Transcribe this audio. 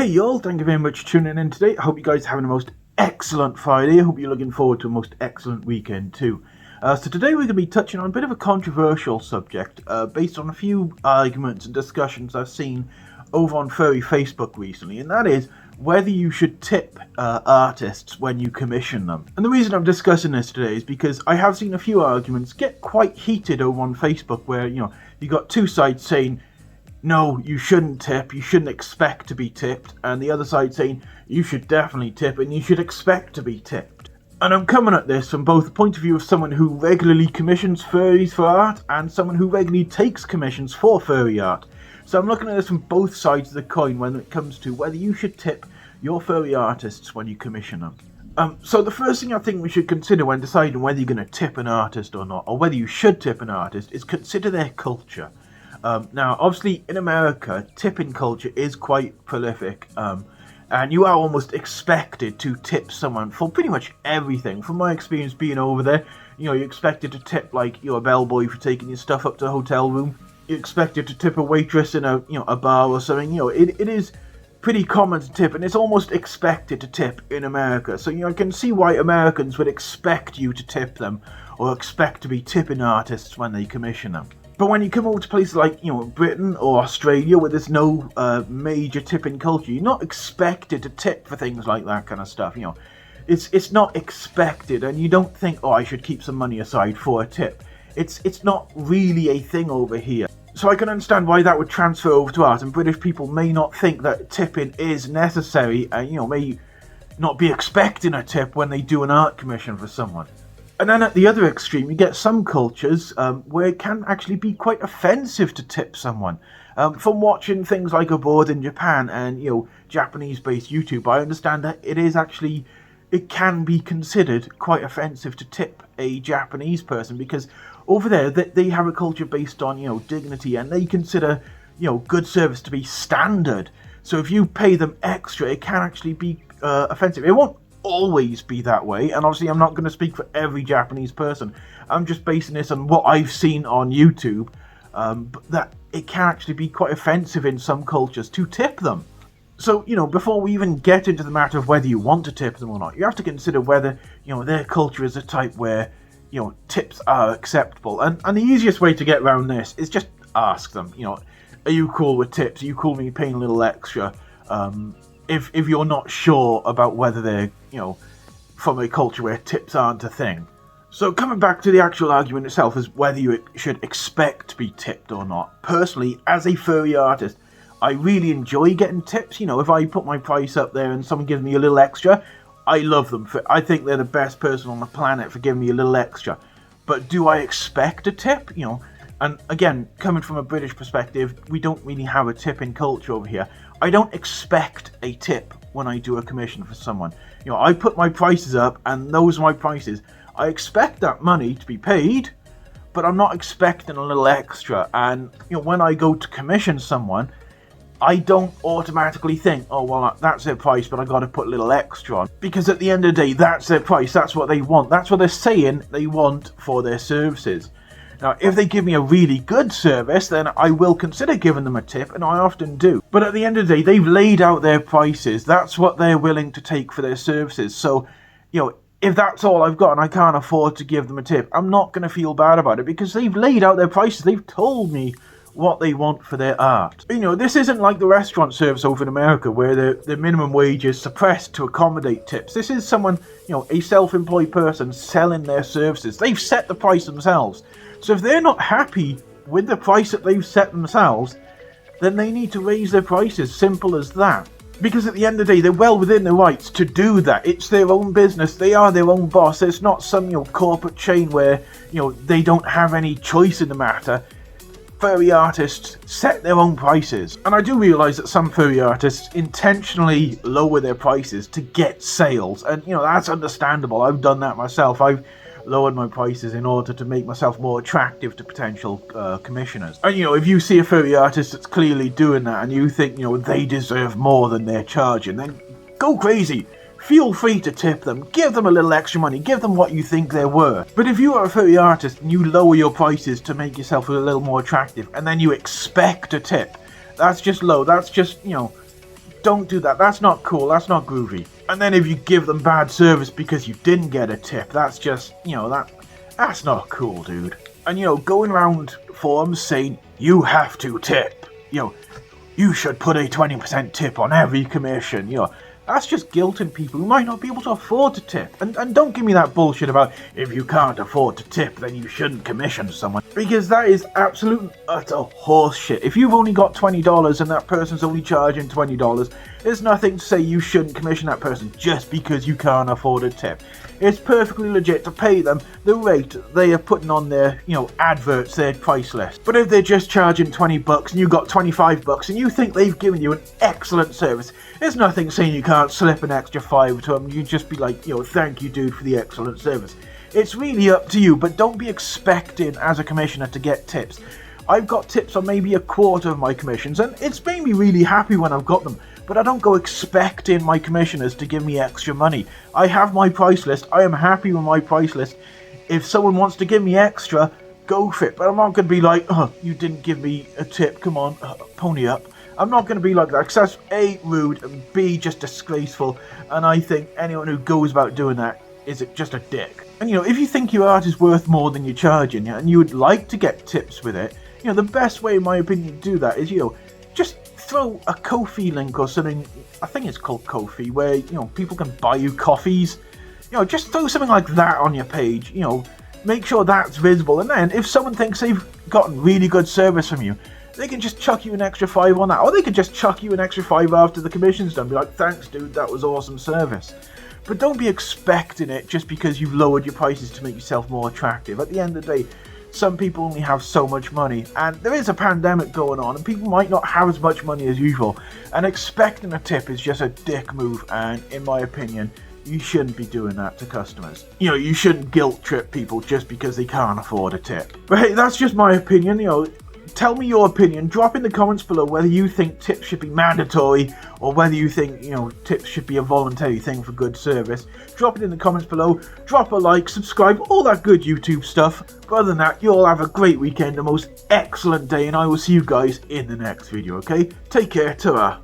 Hey y'all, thank you very much for tuning in today. I hope you guys are having a most excellent Friday. I hope you're looking forward to a most excellent weekend too. So today we're going to be touching on a bit of a controversial subject based on a few arguments and discussions I've seen over on Furry Facebook recently, and that is whether you should tip artists when you commission them. And the reason I'm discussing this today is because I have seen a few arguments get quite heated over on Facebook where, you got two sides saying, no, you shouldn't tip, you shouldn't expect to be tipped, and the other side saying, you should definitely tip and you should expect to be tipped. And I'm coming at this from both the point of view of someone who regularly commissions furries for art and someone who regularly takes commissions for furry art. So I'm looking at this from both sides of the coin when it comes to whether you should tip your furry artists when you commission them. So the first thing I think we should consider when deciding whether you're going to tip an artist or not, or whether you should tip an artist, is consider their culture. Now, obviously, in America, tipping culture is quite prolific, and you are almost expected to tip someone for pretty much everything. From my experience being over there, you're expected to tip, like, a bellboy for taking your stuff up to the hotel room. You're expected to tip a waitress in a bar or something. It is pretty common to tip, and it's almost expected to tip in America. So, I can see why Americans would expect you to tip them, or expect to be tipping artists when they commission them. But when you come over to places like, Britain or Australia, where there's no major tipping culture, you're not expected to tip for things like that kind of stuff. It's not expected, and you don't think, I should keep some money aside for a tip. It's not really a thing over here. So I can understand why that would transfer over to art, and British people may not think that tipping is necessary, and may not be expecting a tip when they do an art commission for someone. And then at the other extreme, you get some cultures where it can actually be quite offensive to tip someone. From watching things like abroad in Japan and, Japanese-based YouTube, I understand that it can be considered quite offensive to tip a Japanese person, because over there they have a culture based on, dignity, and they consider, good service to be standard. So if you pay them extra, it can actually be offensive. It won't always be that way, and obviously I'm not going to speak for every Japanese person. I'm just basing this on what I've seen on YouTube, but that it can actually be quite offensive in some cultures to tip them. So, before we even get into the matter of whether you want to tip them or not, you have to consider whether, their culture is a type where, tips are acceptable. And the easiest way to get around this is just ask them, are you cool with tips? Are you cool with me paying a little extra? If you're not sure about whether they're, from a culture where tips aren't a thing. So coming back to the actual argument itself is whether you should expect to be tipped or not. Personally, as a furry artist, I really enjoy getting tips. If I put my price up there and someone gives me a little extra, I love them. I think they're the best person on the planet for giving me a little extra. But do I expect a tip? And again, coming from a British perspective, we don't really have a tipping culture over here. I don't expect a tip when I do a commission for someone. I put my prices up, and those are my prices. I expect that money to be paid, but I'm not expecting a little extra. And, when I go to commission someone, I don't automatically think, that's their price, but I got to put a little extra on. Because at the end of the day, that's their price. That's what they want. That's what they're saying they want for their services. Now, if they give me a really good service, then I will consider giving them a tip, and I often do. But at the end of the day, they've laid out their prices. That's what they're willing to take for their services. So, if that's all I've got and I can't afford to give them a tip, I'm not going to feel bad about it, because they've laid out their prices. They've told me what they want for their art. This isn't like the restaurant service over in America where the minimum wage is suppressed to accommodate tips. This is someone, a self-employed person selling their services. They've set the price themselves. So if they're not happy with the price that they've set themselves, then they need to raise their prices. Simple as that. Because at the end of the day, they're well within their rights to do that. It's their own business. They are their own boss. It's not some, corporate chain where, they don't have any choice in the matter. Furry artists set their own prices. And I do realise that some furry artists intentionally lower their prices to get sales. And, that's understandable. I've done that myself. I've lowered my prices in order to make myself more attractive to potential commissioners. And, if you see a furry artist that's clearly doing that and you think, they deserve more than they're charging, then go crazy. Feel free to tip them, give them a little extra money, give them what you think they're worth. But if you are a furry artist and you lower your prices to make yourself a little more attractive, and then you expect a tip, that's just low. That's just, Don't do that. That's not cool. That's not groovy. And then if you give them bad service because you didn't get a tip, that's just, that's not cool, dude. And, going around forums saying, you have to tip, you should put a 20% tip on every commission, that's just guilting people who might not be able to afford to tip. And don't give me that bullshit about if you can't afford to tip, then you shouldn't commission someone. Because that is absolute utter horse shit. If you've only got $20 and that person's only charging $20, there's nothing to say you shouldn't commission that person just because you can't afford a tip. It's perfectly legit to pay them the rate they are putting on their, adverts, their price list. But if they're just charging $20 and you got $25 and you think they've given you an excellent service, there's nothing saying you can't slip an extra $5 to them. You just be like, thank you, dude, for the excellent service. It's really up to you, but don't be expecting as a commissioner to get tips. I've got tips on maybe a quarter of my commissions, and it's made me really happy when I've got them. But I don't go expecting my commissioners to give me extra money. I have my price list. I am happy with my price list. If someone wants to give me extra, go for it. But I'm not going to be like, oh, you didn't give me a tip. Come on, pony up. I'm not going to be like that because that's A, rude, and B, just disgraceful. And I think anyone who goes about doing that is just a dick. And if you think your art is worth more than you're charging, and you would like to get tips with it, the best way, in my opinion, to do that is, just throw a Ko-fi link or something. I think it's called Ko-fi, where people can buy you coffees. Just throw something like that on your page. Make sure that's visible, and then if someone thinks they've gotten really good service from you, they can just chuck you an extra $5 on that, or they could just chuck you an extra $5 after the commission's done. Be like, thanks, dude, that was awesome service. But don't be expecting it just because you've lowered your prices to make yourself more attractive. At the end of the day, some people only have so much money, and there is a pandemic going on, and people might not have as much money as usual, and expecting a tip is just a dick move, and in my opinion, you shouldn't be doing that to customers. You shouldn't guilt trip people just because they can't afford a tip. But hey, that's just my opinion. Tell me your opinion. Drop in the comments below whether you think tips should be mandatory or whether you think, tips should be a voluntary thing for good service. Drop it in the comments below. Drop a like, subscribe, all that good YouTube stuff. But other than that, you all have a great weekend, a most excellent day, and I will see you guys in the next video, okay? Take care, ta-ra.